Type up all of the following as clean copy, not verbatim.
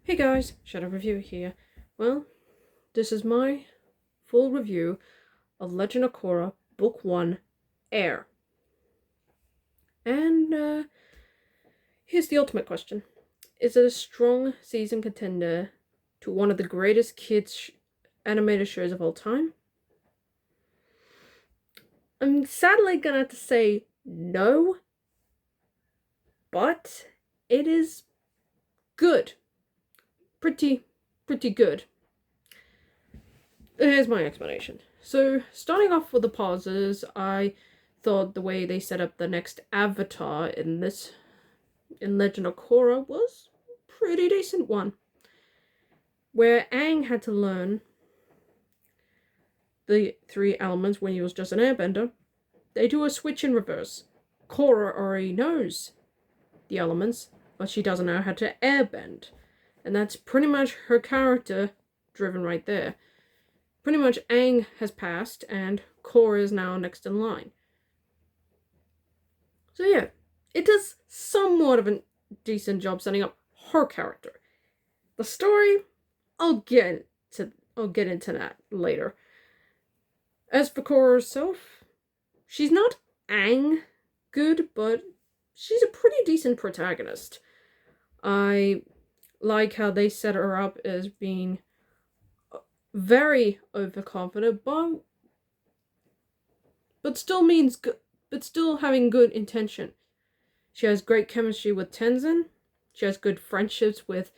Hey guys, Shadow Review here. Well, this is my full review of Legend of Korra, Book 1, Air. And here's the ultimate question. Is it a strong season contender to one of the greatest animated shows of all time? I'm sadly gonna have to say no, but it is good. Pretty good. Here's my explanation. So, starting off with the pauses, I thought the way they set up the next avatar in Legend of Korra was a pretty decent one. Where Aang had to learn the three elements when he was just an airbender, they do a switch in reverse. Korra already knows the elements, but she doesn't know how to airbend. And that's pretty much her character driven right there. Pretty much Aang has passed, and Korra is now next in line. So yeah, it does somewhat of a decent job setting up her character. The story, I'll get into that later. As for Korra herself, she's not Aang good, but she's a pretty decent protagonist. I like how they set her up as being very overconfident, but still means good, but still having good intention. She has great chemistry with Tenzin. She has good friendships with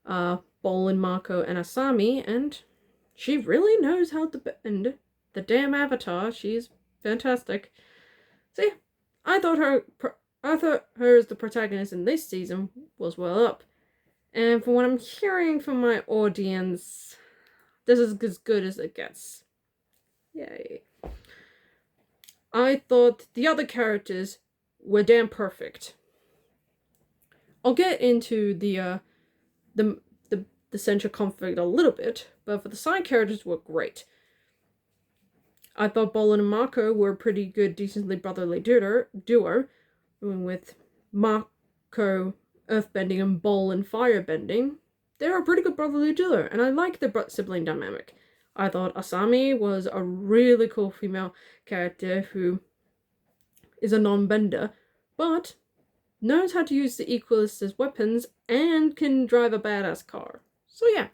Bolin, Mako, and Asami, and she really knows how to bend the damn avatar. She's fantastic. So yeah, I thought her as the protagonist in this season was well up. And from what I'm hearing from my audience, this is as good as it gets. Yay. I thought the other characters were damn perfect. I'll get into the central conflict a little bit, but for the side characters were great. I thought Bolin and Mako were a pretty good, decently brotherly duo, with Mako earthbending and Bolin firebending. They're a pretty good brotherly duo, and I like the sibling dynamic. I thought Asami was a really cool female character who is a non-bender, but knows how to use the Equalists as weapons and can drive a badass car. So yeah,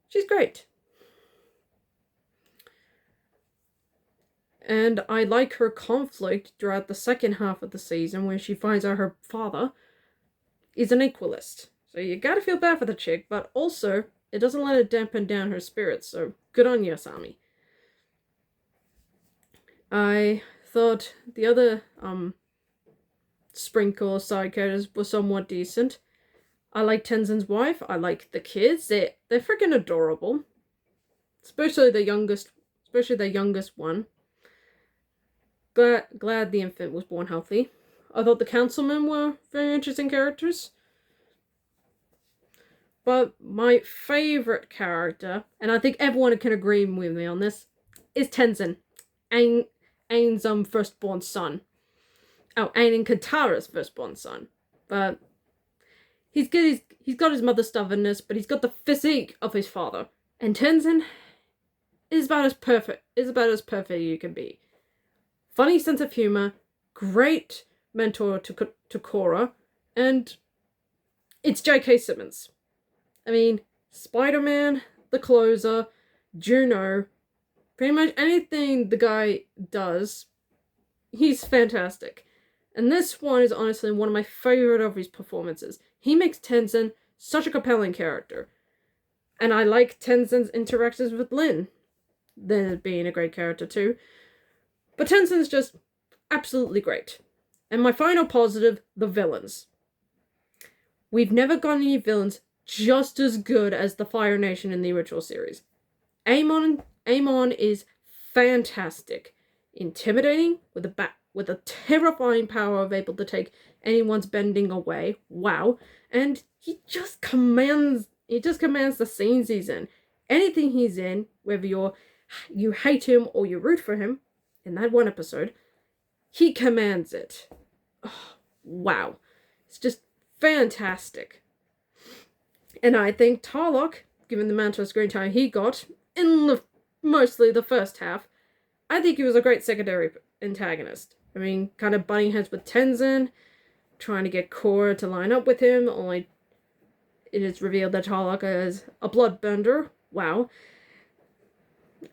she's great. And I like her conflict throughout the second half of the season where she finds out her father is an Equalist. So you gotta feel bad for the chick, but also it doesn't let it dampen down her spirits, so good on you, Asami. I thought the other sprinkle of side characters were somewhat decent. I like Tenzin's wife. I like the kids. They're freaking adorable. Especially the youngest one. Glad the infant was born healthy. I thought the councilmen were very interesting characters. But my favorite character, and I think everyone can agree with me on this, is Tenzin, Ain's firstborn son. Oh, Aang and Katara's firstborn son. But he's got his mother's stubbornness, but he's got the physique of his father. And Tenzin is about as perfect as you can be. Funny sense of humor, great mentor to Korra, and it's J.K. Simmons. I mean, Spider-Man, The Closer, Juno, pretty much anything the guy does, he's fantastic. And this one is honestly one of my favorite of his performances. He makes Tenzin such a compelling character. And I like Tenzin's interactions with Lin. Lin being a great character too. But Tenzin's just absolutely great. And my final positive, the villains. We've never got any villains just as good as the Fire Nation in the original series. Amon is fantastic. Intimidating, with a terrifying power of able to take anyone's bending away. Wow. And he just commands the scenes he's in. Anything he's in, whether you hate him or you root for him, in that one episode, he commands it. Oh, wow. It's just fantastic. And I think Tarlok, given the amount of screen time he got in mostly the first half, I think he was a great secondary antagonist. I mean, kind of butting heads with Tenzin, trying to get Korra to line up with him, only it is revealed that Tarlok is a bloodbender. Wow.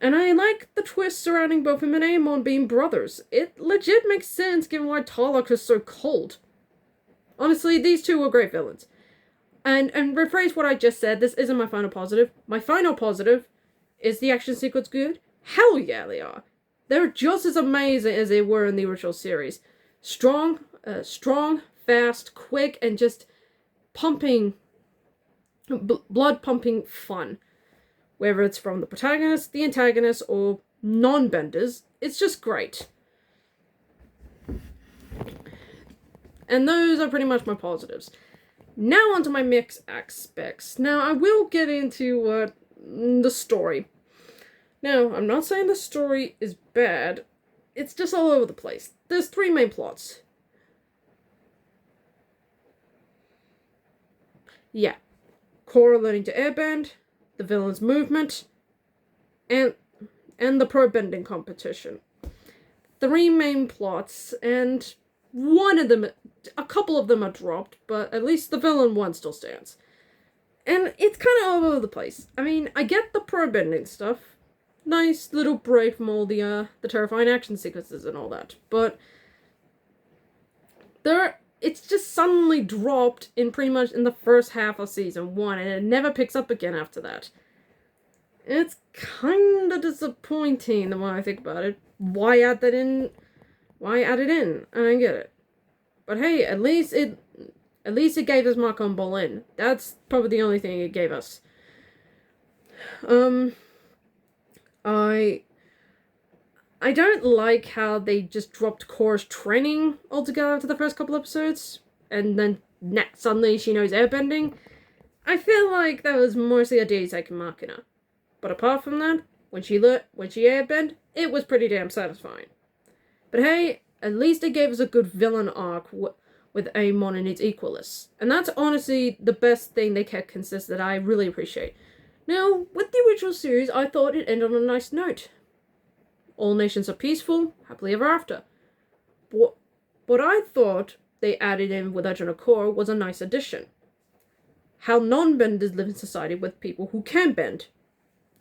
And I like the twist surrounding both him and Amon being brothers. It legit makes sense given why Tarlok is so cold. Honestly, these two were great villains. And rephrase what I just said, this isn't my final positive. My final positive is the action sequence good? Hell yeah, they are. They're just as amazing as they were in the original series. Strong, fast, quick, and just pumping, blood pumping fun. Whether it's from the protagonist, the antagonist, or non-benders, it's just great. And those are pretty much my positives. Now onto my mixed aspects. Now I will get into the story. Now, I'm not saying the story is bad. It's just all over the place. There's 3 main plots. Yeah. Korra learning to airbend, the villain's movement, and the pro bending competition. 3 main plots, and one of them, a couple of them are dropped, but at least the villain one still stands. And it's kind of all over the place. I mean, I get the pro bending stuff. Nice little break from all the terrifying action sequences and all that, but it's just suddenly dropped in pretty much in the first half of season 1, and it never picks up again after that. It's kind of disappointing the more I think about it. Why add that in? Why add it in? I don't get it. But hey, at least it gave us Mark on Bolin. That's probably the only thing it gave us. I don't like how they just dropped Korra's training altogether after the first couple episodes, and then suddenly she knows airbending. I feel like that was mostly a Deus Ex Machina. But apart from that, when she airbend, it was pretty damn satisfying. But hey, at least it gave us a good villain arc with Amon and its equalists. And that's honestly the best thing they kept consistent that I really appreciate. Now, with the original series, I thought it ended on a nice note. All nations are peaceful, happily ever after. What I thought they added in with Legend of Korra was a nice addition. How non-benders live in society with people who can bend.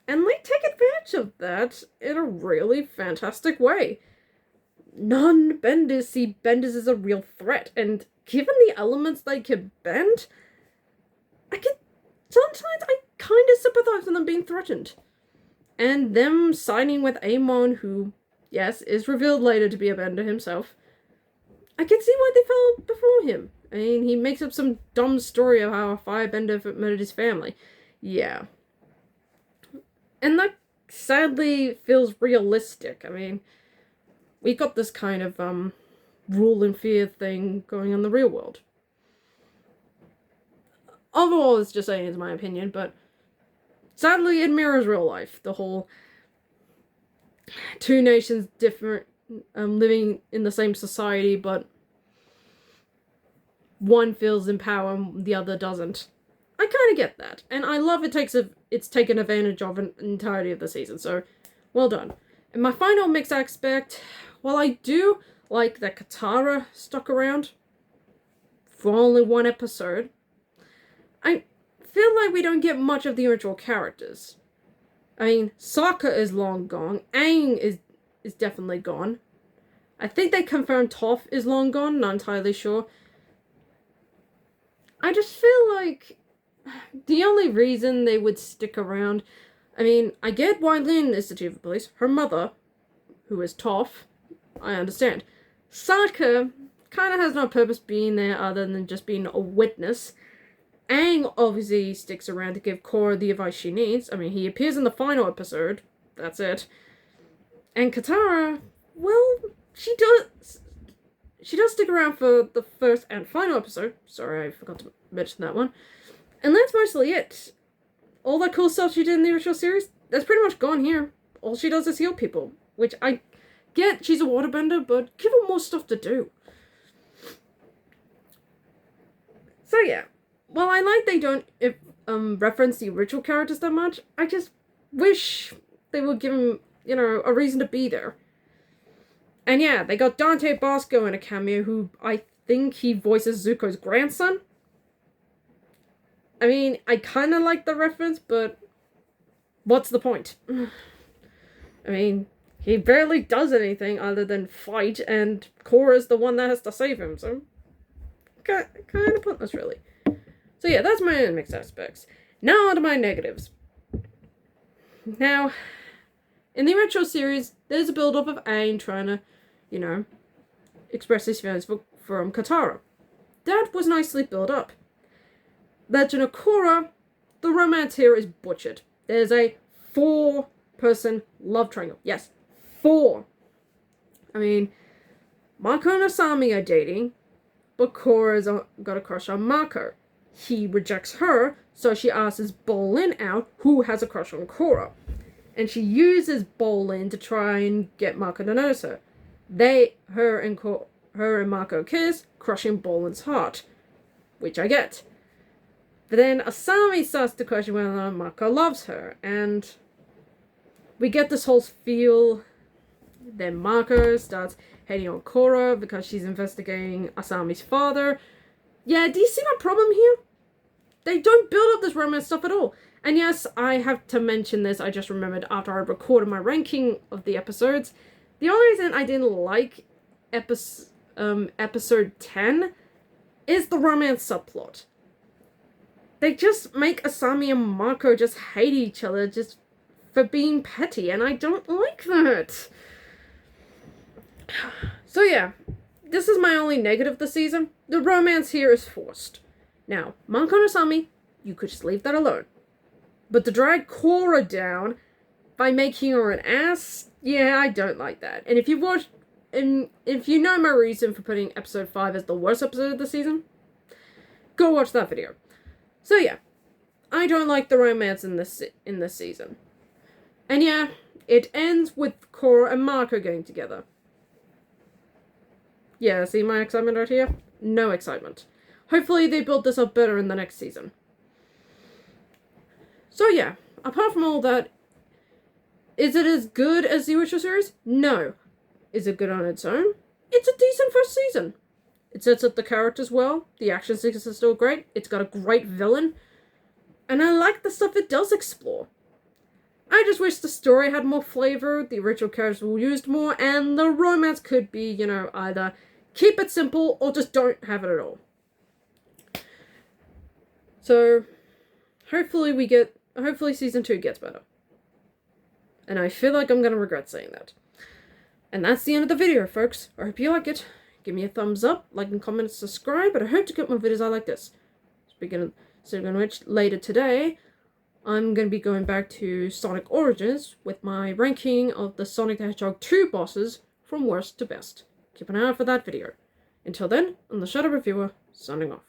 And they take advantage of that in a really fantastic way. Non-benders see benders as a real threat, and given the elements they can bend, sometimes I kind of sympathize with them being threatened. And them siding with Amon, who, yes, is revealed later to be a bender himself, I can see why they fell before him. I mean, he makes up some dumb story of how a firebender murdered his family. Yeah. And that sadly feels realistic. I mean, we got this kind of, rule and fear thing going on in the real world. Overall, it's just saying it's my opinion, but sadly, it mirrors real life. The whole 2 nations different, living in the same society, but one feels in power and the other doesn't. I kind of get that, and I love it's taken advantage of an entirety of the season. So, well done. And my final mixed aspect, while I do like that Katara stuck around for only 1 episode, I feel like we don't get much of the original characters. I mean, Sokka is long gone. Aang is definitely gone. I think they confirmed Toph is long gone, not entirely sure. I just feel like the only reason they would stick around, I mean, I get why Lin is the chief of police. Her mother, who is Toph, I understand. Sokka kind of has no purpose being there other than just being a witness. Aang obviously sticks around to give Korra the advice she needs. I mean, he appears in the final episode. That's it. And Katara, well, she does stick around for the first and final episode. Sorry, I forgot to mention that one. And that's mostly it. All that cool stuff she did in the original series, that's pretty much gone here. All she does is heal people. Which I get, she's a waterbender, but give her more stuff to do. So yeah. Well, I like they don't, reference the original characters that much. I just wish they would give him, you know, a reason to be there. And yeah, they got Dante Bosco in a cameo, who I think he voices Zuko's grandson. I mean, I kind of like the reference, but what's the point? I mean, he barely does anything other than fight, and Korra's the one that has to save him, so kind of pointless, really. So yeah, that's my mixed aspects. Now on to my negatives. Now, in the retro series, there's a build-up of Aang trying to, you know, express his feelings from Katara. That was nicely built up. Legend of Korra, the romance here is butchered. There's a 4-person love triangle. Yes, 4. I mean, Mako and Asami are dating, but Korra's got a crush on Mako. He rejects her, so she asks Bolin out, who has a crush on Korra. And she uses Bolin to try and get Mako to notice her. Her and Mako kiss, crushing Bolin's heart. Which I get. But then Asami starts to question whether Mako loves her, and we get this whole feel. Then Mako starts hating on Korra because she's investigating Asami's father. Yeah, do you see my problem here? They don't build up this romance stuff at all. And yes, I have to mention this, I just remembered after I recorded my ranking of the episodes. The only reason I didn't like episode 10 is the romance subplot. They just make Asami and Mako just hate each other just for being petty, and I don't like that. So yeah, this is my only negative this season. The romance here is forced. Now, Mako and Asami, you could just leave that alone. But to drag Korra down by making her an ass, yeah, I don't like that. And if you know my reason for putting episode 5 as the worst episode of the season, go watch that video. So yeah, I don't like the romance in this season. And yeah, it ends with Korra and Mako getting together. Yeah, see my excitement right here? No excitement. Hopefully they build this up better in the next season. So yeah, apart from all that, is it as good as the original series? No. Is it good on its own? It's a decent first season. It sets up the characters well, the action sequences are still great, it's got a great villain, and I like the stuff it does explore. I just wish the story had more flavor, the original characters were used more, and the romance could be, you know, either keep it simple or just don't have it at all. So, hopefully season 2 gets better. And I feel like I'm going to regret saying that. And that's the end of the video, folks. I hope you like it. Give me a thumbs up, like and comment, and subscribe, but I hope to get more videos like this. Speaking of which, later today, I'm going to be going back to Sonic Origins with my ranking of the Sonic the Hedgehog 2 bosses from worst to best. Keep an eye out for that video. Until then, I'm the Shadow Reviewer, signing off.